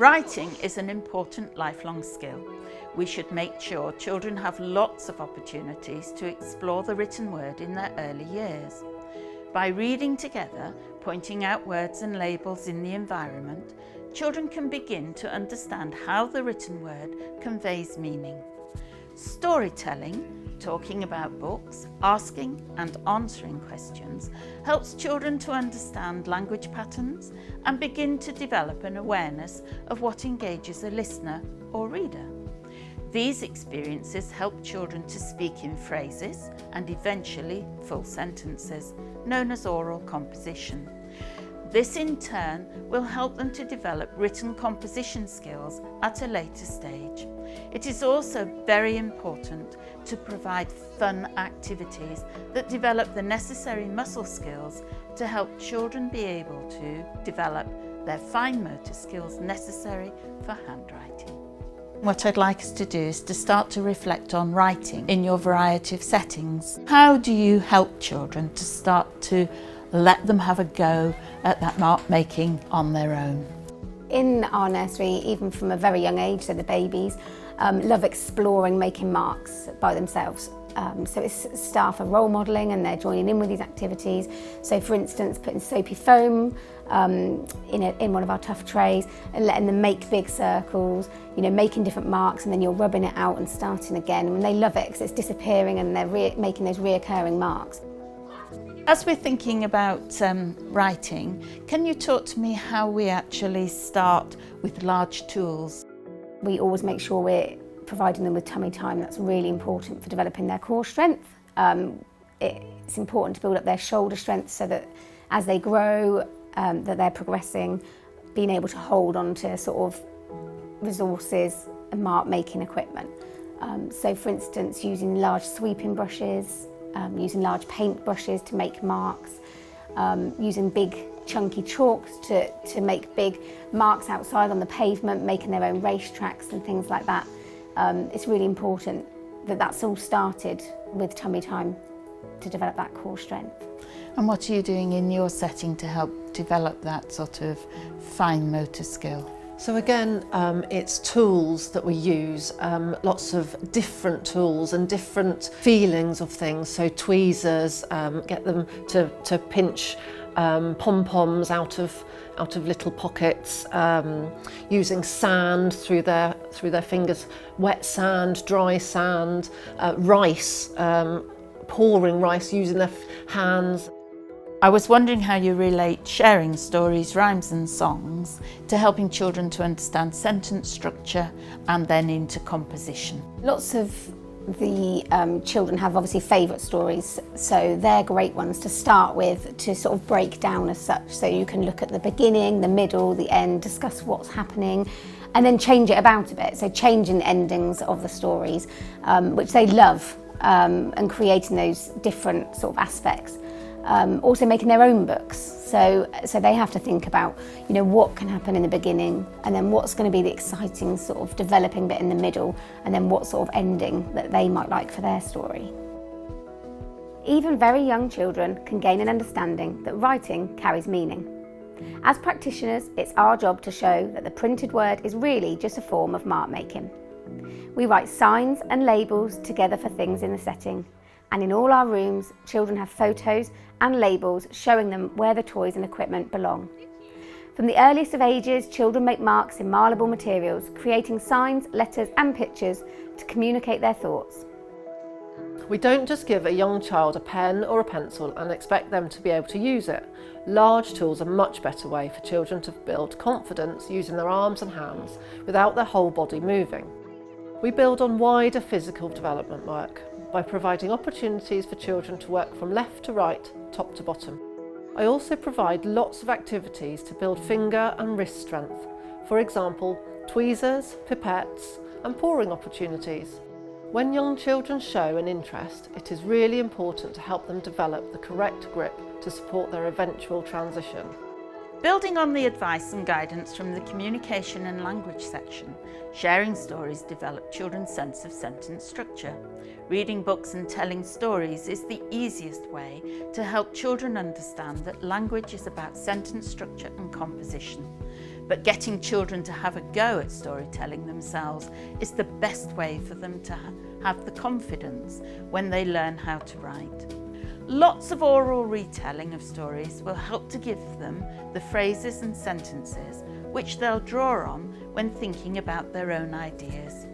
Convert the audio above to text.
Writing is an important lifelong skill. We should make sure children have lots of opportunities to explore the written word in their early years. By reading together, pointing out words and labels in the environment, children can begin to understand how the written word conveys meaning. Storytelling, talking about books, asking and answering questions, helps children to understand language patterns and begin to develop an awareness of what engages a listener or reader. These experiences help children to speak in phrases and eventually full sentences, known as oral composition. This in turn will help them to develop written composition skills at a later stage. It is also very important to provide fun activities that develop the necessary muscle skills to help children be able to develop their fine motor skills necessary for handwriting. What I'd like us to do is to start to reflect on writing in your variety of settings. How do you help children to start to let them have a go at that mark making on their own? In our nursery, even from a very young age, so the babies love exploring making marks by themselves. So it's staff are role modelling and they're joining in with these activities. So for instance, putting soapy foam in one of our tough trays and letting them make big circles, making different marks, and then you're rubbing it out and starting again. And they love it because it's disappearing and they're making those reoccurring marks. As we're thinking about writing, can you talk to me how we actually start with large tools? We always make sure we're providing them with tummy time. That's really important for developing their core strength. It's important to build up their shoulder strength so that as they grow, that they're progressing, being able to hold on to sort of resources and mark making equipment. So for instance, using large sweeping brushes, using large paint brushes to make marks, using big chunky chalks to make big marks outside on the pavement, making their own racetracks and things like that. It's really important that that's all started with tummy time to develop that core strength. And what are you doing in your setting to help develop that sort of fine motor skill? So again, it's tools that we use, lots of different tools and different feelings of things. So tweezers, get them to pinch pom-poms out of little pockets, using sand through their fingers, wet sand, dry sand, rice, pouring rice using their hands. I was wondering how you relate sharing stories, rhymes and songs to helping children to understand sentence structure and then into composition. Lots of the children have obviously favourite stories, so they're great ones to start with to sort of break down as such. So you can look at the beginning, the middle, the end, discuss what's happening and then change it about a bit. So changing the endings of the stories, which they love, and creating those different sort of aspects. Also making their own books, so they have to think about what can happen in the beginning and then what's going to be the exciting sort of developing bit in the middle and then what sort of ending that they might like for their story. Even very young children can gain an understanding that writing carries meaning. As practitioners, it's our job to show that the printed word is really just a form of mark making. We write signs and labels together for things in the setting. And in all our rooms, children have photos and labels showing them where the toys and equipment belong. From the earliest of ages, children make marks in malleable materials, creating signs, letters and pictures to communicate their thoughts. We don't just give a young child a pen or a pencil and expect them to be able to use it. Large tools are a much better way for children to build confidence using their arms and hands without their whole body moving. We build on wider physical development work by providing opportunities for children to work from left to right, top to bottom. I also provide lots of activities to build finger and wrist strength. For example, tweezers, pipettes and pouring opportunities. When young children show an interest, it is really important to help them develop the correct grip to support their eventual transition. Building on the advice and guidance from the communication and language section, sharing stories develop children's sense of sentence structure. Reading books and telling stories is the easiest way to help children understand that language is about sentence structure and composition. but getting children to have a go at storytelling themselves is the best way for them to have the confidence when they learn how to write. Lots of oral retelling of stories will help to give them the phrases and sentences which they'll draw on when thinking about their own ideas.